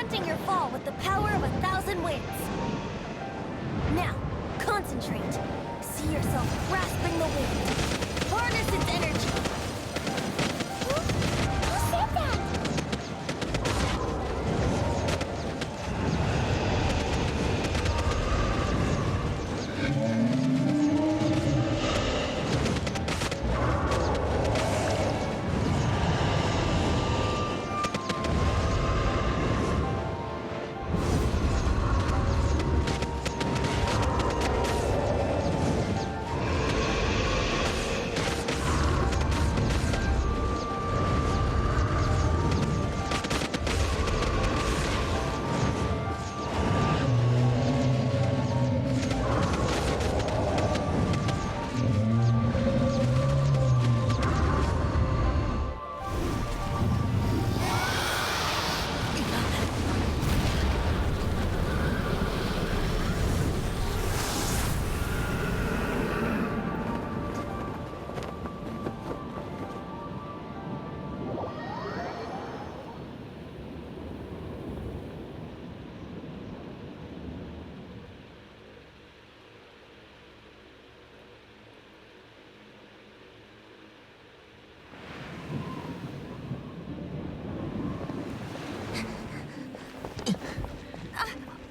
preventing your fall with the power of 1,000 winds. Now, concentrate. See yourself grasping the wind. Harness its energy. Who said that?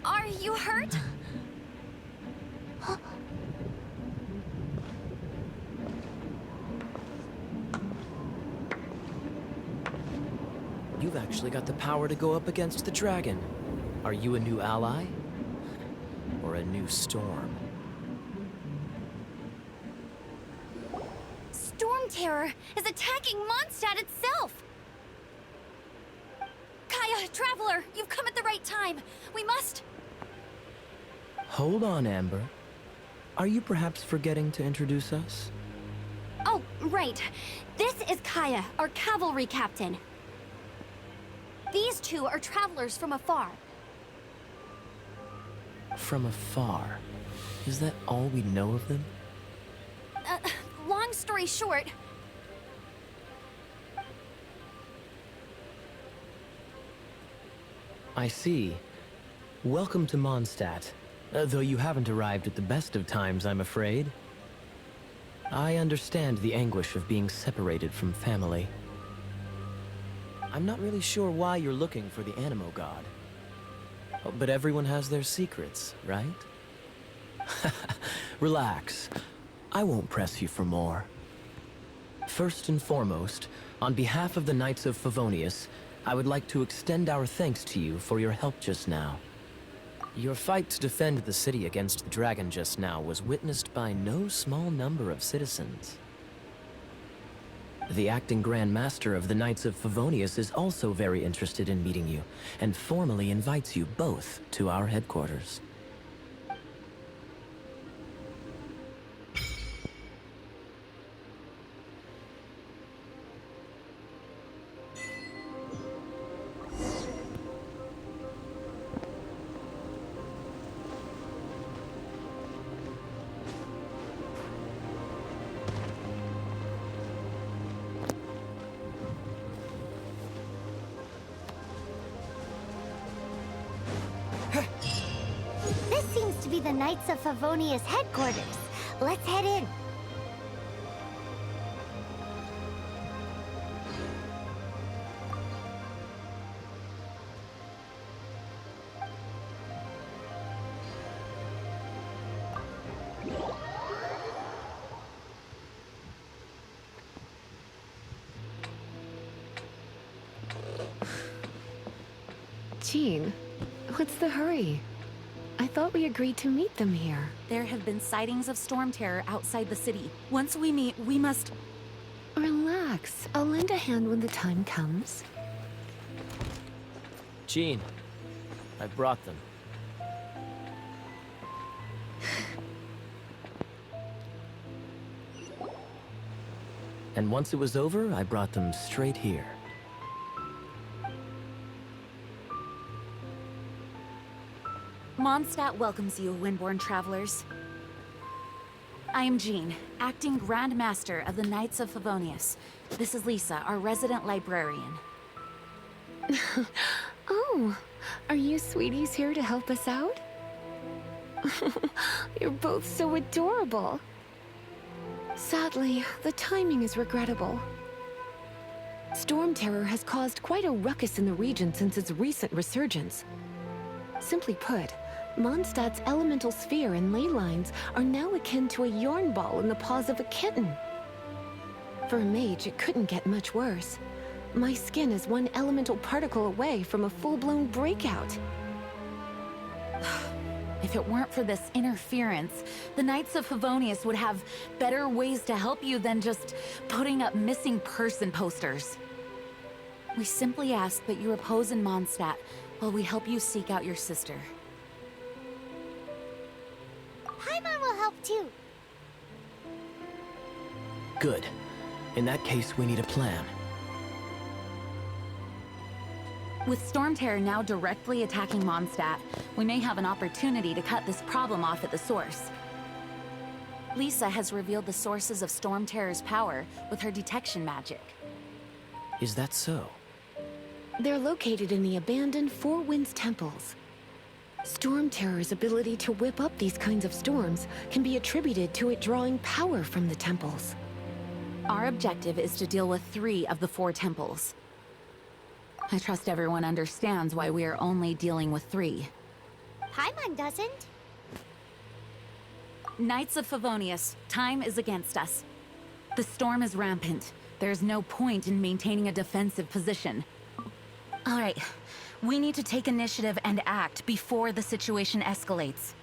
Are you hurt? You've actually got the power to go up against the dragon. Are you a new ally? Or a new storm? Storm Terror is attacking Mondstadt itself! Kaya, Traveler, you've come at the right time. We must... Hold on, Amber. Are you perhaps forgetting to introduce us? Oh, right. This is Kaya, our cavalry captain. These two are travelers from afar. From afar? Is that all we know of them? Long story short... I see. Welcome to Mondstadt. Though you haven't arrived at the best of times, I'm afraid. I understand the anguish of being separated from family. I'm not really sure why you're looking for the Animo God. Oh, but everyone has their secrets, right? Relax. I won't press you for more. First and foremost, on behalf of the Knights of Favonius, I would like to extend our thanks to you for your help just now. Your fight to defend the city against the dragon just now was witnessed by no small number of citizens. The acting Grand Master of the Knights of Favonius is also very interested in meeting you, and formally invites you both to our headquarters. This seems to be the Knights of Favonius headquarters. Let's head in. Jean, what's the hurry? I thought we agreed to meet them here. There have been sightings of storm terror outside the city. Once we meet, we must... Relax. I'll lend a hand when the time comes. Jean, I brought them. And once it was over, I brought them straight here. Mondstadt welcomes you, Windborn travelers. I am Jean, acting Grand Master of the Knights of Favonius. This is Lisa, our resident librarian. Oh, Are you sweeties here to help us out? You're both so adorable. Sadly, the timing is regrettable. Storm Terror has caused quite a ruckus in the region since its recent resurgence. Simply put, Mondstadt's elemental sphere and ley lines are now akin to a yarn ball in the paws of a kitten. For a mage, it couldn't get much worse. My skin is one elemental particle away from a full-blown breakout. If it weren't for this interference, the Knights of Favonius would have better ways to help you than just putting up missing person posters. We simply ask that you repose in Mondstadt while we help you seek out your sister. Paimon will help too. Good. In that case, we need a plan. With Storm Terror now directly attacking Mondstadt, we may have an opportunity to cut this problem off at the source. Lisa has revealed the sources of Storm Terror's power with her detection magic. Is that so? They're located in the abandoned Four Winds temples. Storm Terror's ability to whip up these kinds of storms can be attributed to it drawing power from the temples. Our objective is to deal with 3 of the 4 temples. I trust everyone understands why we are only dealing with 3. Paimon doesn't. Knights of Favonius, time is against us. The storm is rampant. There's no point in maintaining a defensive position. All right, we need to take initiative and act before the situation escalates.